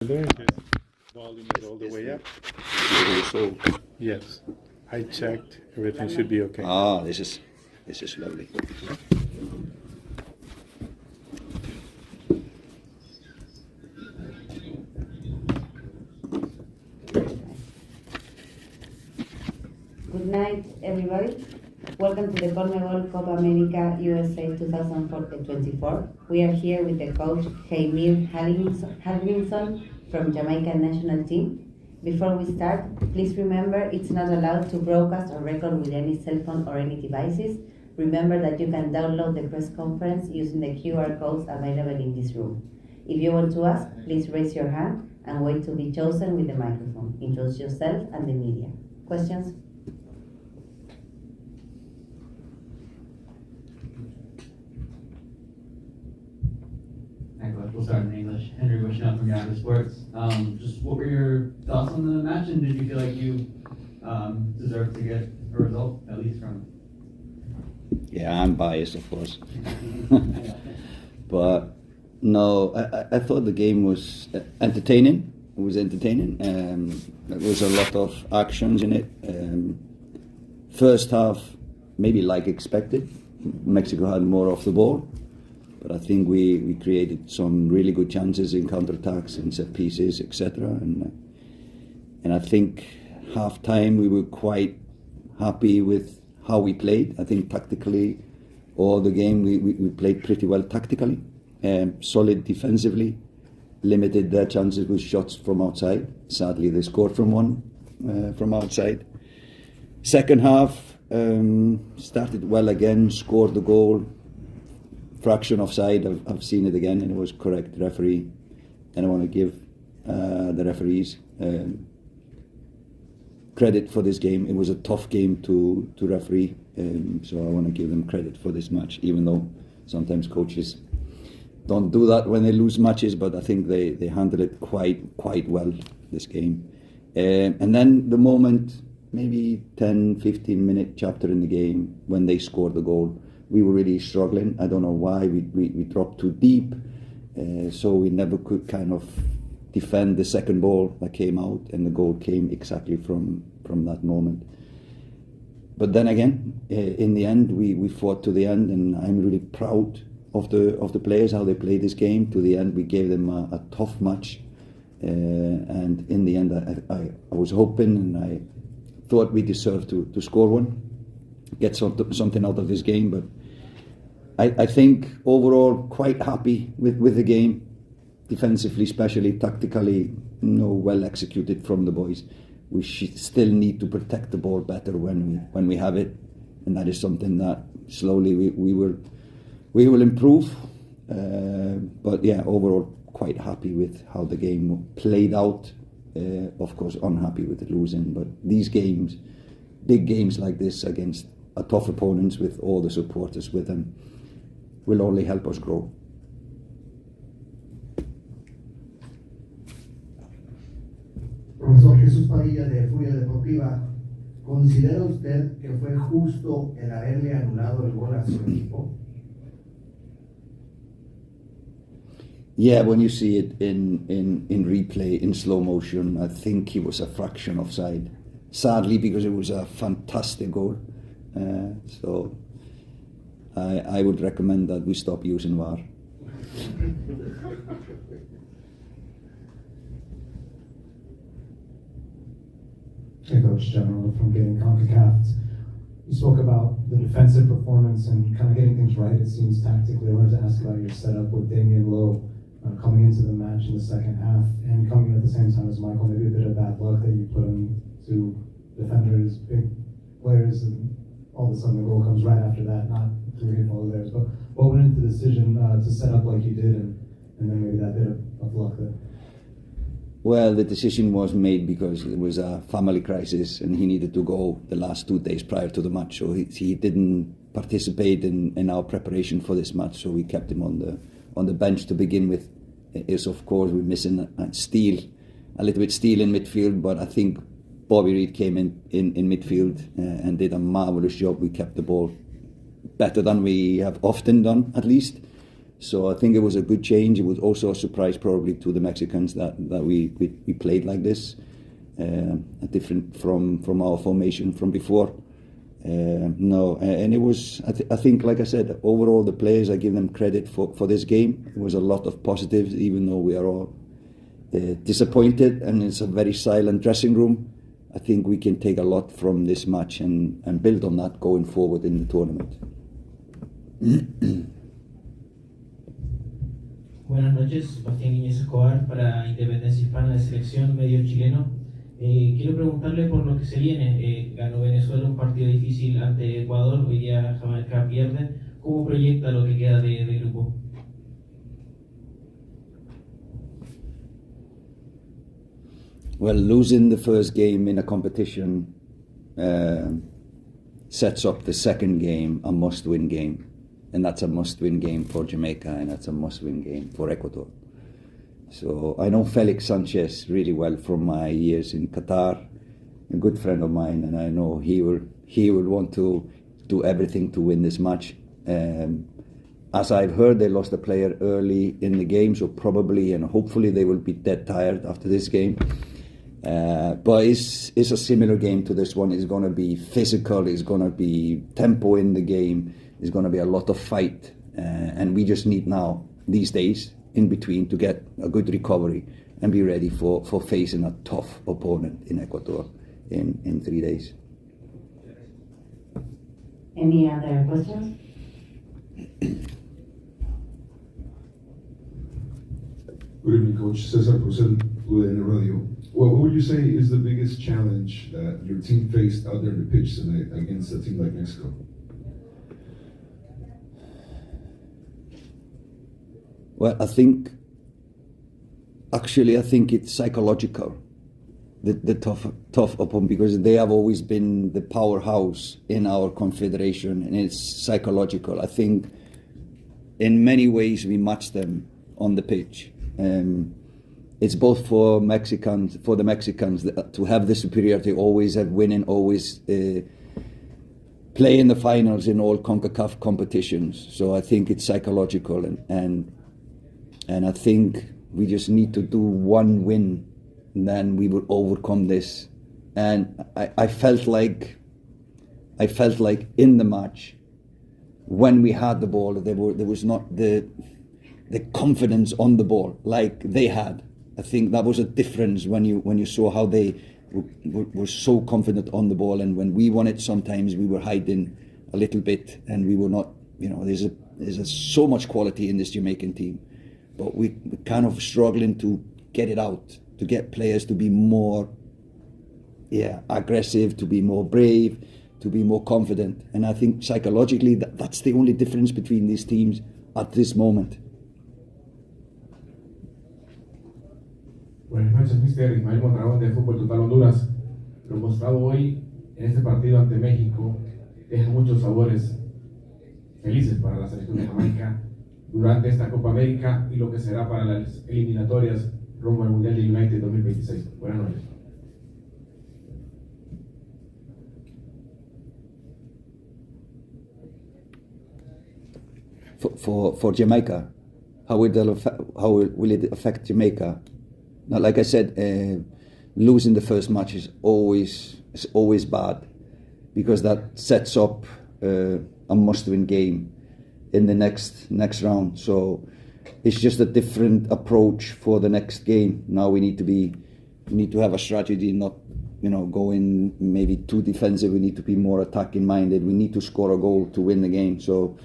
There, his volume is all the way up. So, Yes, I checked. Everything should be okay. this is lovely. Good night, everybody. Welcome to the CONMEBOL Copa America USA 2024. We are here with the coach Hallgrimsson from Jamaica national team. Before we start, please remember it's not allowed to broadcast or record with any cell phone or any devices. Remember that you can download the press conference using the QR codes available in this room. If you want to ask, please raise your hand and wait to be chosen with the microphone. Introduce yourself and the media. Questions? Hi, Coach. We'll start in English. Henry Bushnell from Yahoo Sports. Just what were your thoughts on the match, and did you feel like you deserved to get a result, at least from it? Yeah, I'm biased, of course. But no, I thought the game was entertaining. It was entertaining. There was a lot of actions in it. First half, maybe like expected. Mexico had more off the ball. But I think we created some really good chances in counterattacks and set pieces, etc. And I think half time we were quite happy with how we played. I think tactically, all the game we played pretty well tactically, solid defensively, limited their chances with shots from outside. Sadly, they scored from one from outside. Second half started well again, scored the goal. Fraction offside, I've seen it again, and it was correct referee. And I want to give the referees credit for this game. It was a tough game to referee, so I want to give them credit for this match, even though sometimes coaches don't do that when they lose matches, but I think they handled it quite well, this game. And then the moment, maybe 10-15 minute chapter in the game, when they scored the goal, we were really struggling. I don't know why. We dropped too deep, so we never could kind of defend the second ball that came out, and the goal came exactly from that moment. But then again, in the end, we fought to the end, and I'm really proud of the players, how they played this game. To the end, we gave them a tough match, and in the end, I was hoping, and I thought we deserved to score one, get something out of this game. But I think overall quite happy with the game, defensively, especially tactically, well executed from the boys. We still need to protect the ball better when we have it, and that is something that slowly we will improve. But yeah, overall quite happy with how the game played out. Of course, unhappy with the losing, but these games, big games like this against a tough opponents with all the supporters with them, will only help us grow. Profesor Jesús Padilla de Furia Deportiva, ¿considera usted que fue justo el haberle anulado el gol a su equipo? Yeah, when you see it in replay, in slow motion, I think he was a fraction offside. Sadly, because it was a fantastic goal. So I would recommend that we stop using VAR. Hey, Coach General from getting CONCACAF. You spoke about the defensive performance and kind of getting things right, it seems, tactically. I wanted to ask about your setup with Damian Lowe coming into the match in the second half and coming at the same time as Michael. Maybe a bit of bad luck that you put him to defenders, big players, and all of a sudden the goal comes right after that, not three or four theirs. But what went into the decision to set up like you did, and then maybe that bit of luck there? Well, the decision was made because it was a family crisis and he needed to go the last 2 days prior to the match, so he didn't participate in our preparation for this match, so we kept him on the bench to begin with. Is of course we're missing a little bit steel in midfield, but I think Bobby Reid came in midfield and did a marvellous job. We kept the ball better than we have often done, at least. So I think it was a good change. It was also a surprise probably to the Mexicans that we played like this, different from our formation from before. And it was, I think, like I said, overall the players, I give them credit for this game. It was a lot of positives, even though we are all disappointed and it's a very silent dressing room. I think we can take a lot from this match and build on that going forward in the tournament. Buenas noches, Sebastián Iñez Escobar para Independencia Hispana de Selección, medio chileno. Quiero preguntarle por lo que se viene. Ganó Venezuela un partido difícil ante Ecuador, hoy día Jamaica pierde. ¿Cómo proyecta lo que queda de grupo? Well, losing the first game in a competition sets up the second game a must-win game. And that's a must-win game for Jamaica, and that's a must-win game for Ecuador. So I know Felix Sanchez really well from my years in Qatar, a good friend of mine, and I know he will want to do everything to win this match. As I've heard, they lost a player early in the game, so probably and hopefully they will be dead tired after this game. But it's a similar game to this one. It's going to be physical, it's going to be tempo in the game, it's going to be a lot of fight, and we just need now, these days, in between, to get a good recovery and be ready for facing a tough opponent in Ecuador in 3 days. Any other questions? Good evening, Coach. Cesar Purcell, UDN Radio. Well, what would you say is the biggest challenge that your team faced out there on the pitch tonight against a team like Mexico? Well, I think it's psychological, the tough opponent, because they have always been the powerhouse in our confederation, and it's psychological. I think in many ways we match them on the pitch. It's both for the Mexicans to have the superiority, always have winning, always play in the finals in all CONCACAF competitions. So I think it's psychological, and I think we just need to do one win, and then we will overcome this. And I felt like in the match, when we had the ball, there was not the confidence on the ball like they had. I think that was a difference when you saw how they were so confident on the ball, and when we won it, sometimes we were hiding a little bit, and we were not. There's so much quality in this Jamaican team, but we're kind of struggling to get it out, to get players to be more aggressive, to be more brave, to be more confident. And I think psychologically that's the only difference between these teams at this moment. Buenas noches, Mr. Ismael Mondragón de Fútbol Total Honduras. Lo mostrado hoy en este partido ante México deja muchos sabores felices para la selección de Jamaica durante esta Copa América y lo que será para las eliminatorias rumbo al Mundial de United 2026. Buenas noches. For Jamaica, how will it affect Jamaica? Now, like I said, losing the first match is always bad, because that sets up a must-win game in the next round. So it's just a different approach for the next game. Now we need to have a strategy, not going maybe too defensive. We need to be more attacking minded. We need to score a goal to win the game. So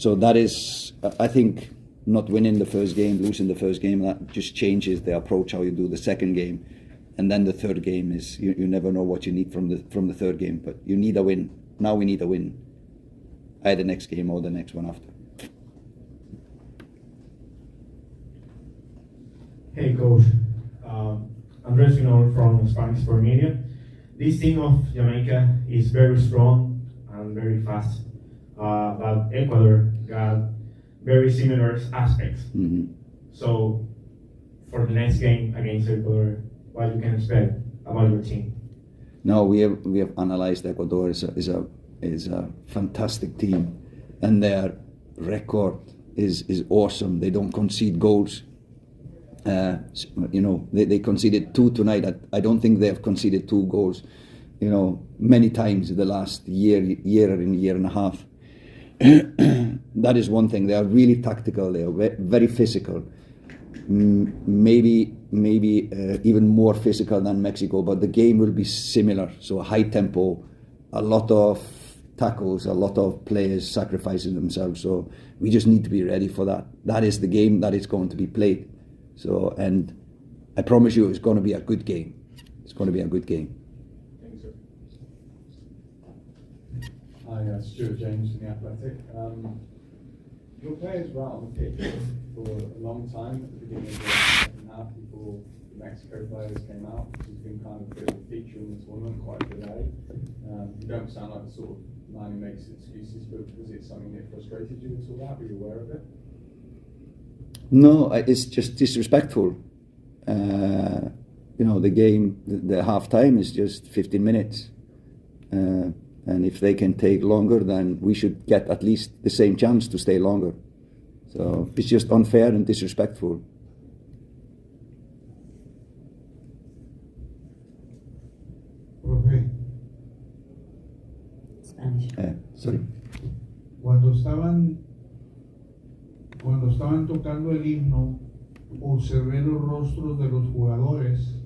that is, I think, not winning the first game, losing the first game, that just changes the approach how you do the second game. And then the third game is, you never know what you need from the third game, but you need a win. Now we need a win, either next game or the next one after. Hey Coach, Andres Vinor from Spanish Sport Media. This team of Jamaica is very strong and very fast, but Ecuador got very similar aspects. Mm-hmm. So for the next game against Ecuador, what you can expect about your team? No, we have analyzed Ecuador is a fantastic team, and their record is awesome. They don't concede goals. They conceded 2 tonight. I don't think they have conceded 2 goals, many times in the last year and year and a half. That is one thing. They are really tactical. They are very physical. Maybe even more physical than Mexico, but the game will be similar. So high tempo, a lot of tackles, a lot of players sacrificing themselves. So we just need to be ready for that. That is the game that is going to be played. So, and I promise you, it's going to be a good game. It's going to be a good game. Thank you, sir. Hi, Stuart James from The Athletic. Your players were out on the pitch for a long time at the beginning of the second half before the Mexico players came out, which has been kind of a bit of a feature in the tournament, quite a delay. You don't sound like the sort of man who makes excuses, but was it something that frustrated you at all? Were you aware of it? No, it's just disrespectful. The game, the half time is just 15 minutes. And if they can take longer, then we should get at least the same chance to stay longer. So it's just unfair and disrespectful. Profe, Spanish. Sorry. cuando estaban tocando el himno, observé los rostros de los jugadores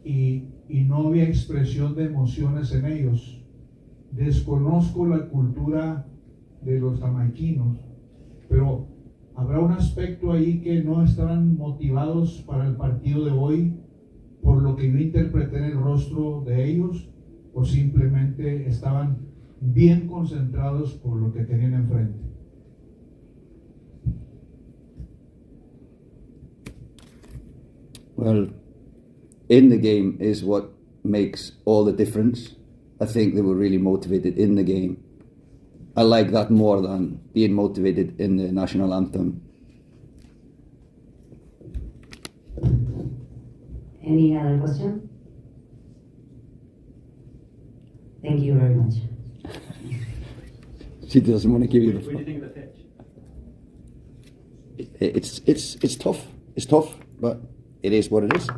y no había expresión de emociones en ellos. Desconozco la cultura de los jamaiquinos, pero ¿habrá un aspecto ahí que no estaban motivados para el partido de hoy por lo que yo interpreté en el rostro de ellos, o simplemente estaban bien concentrados por lo que tenían enfrente? Well, in the game is what makes all the difference. I think they were really motivated in the game. I like that more than being motivated in the national anthem. Any other question? Thank you very much. She doesn't want to give you What do you the. think of the pitch? It's tough. It's tough, but it is what it is.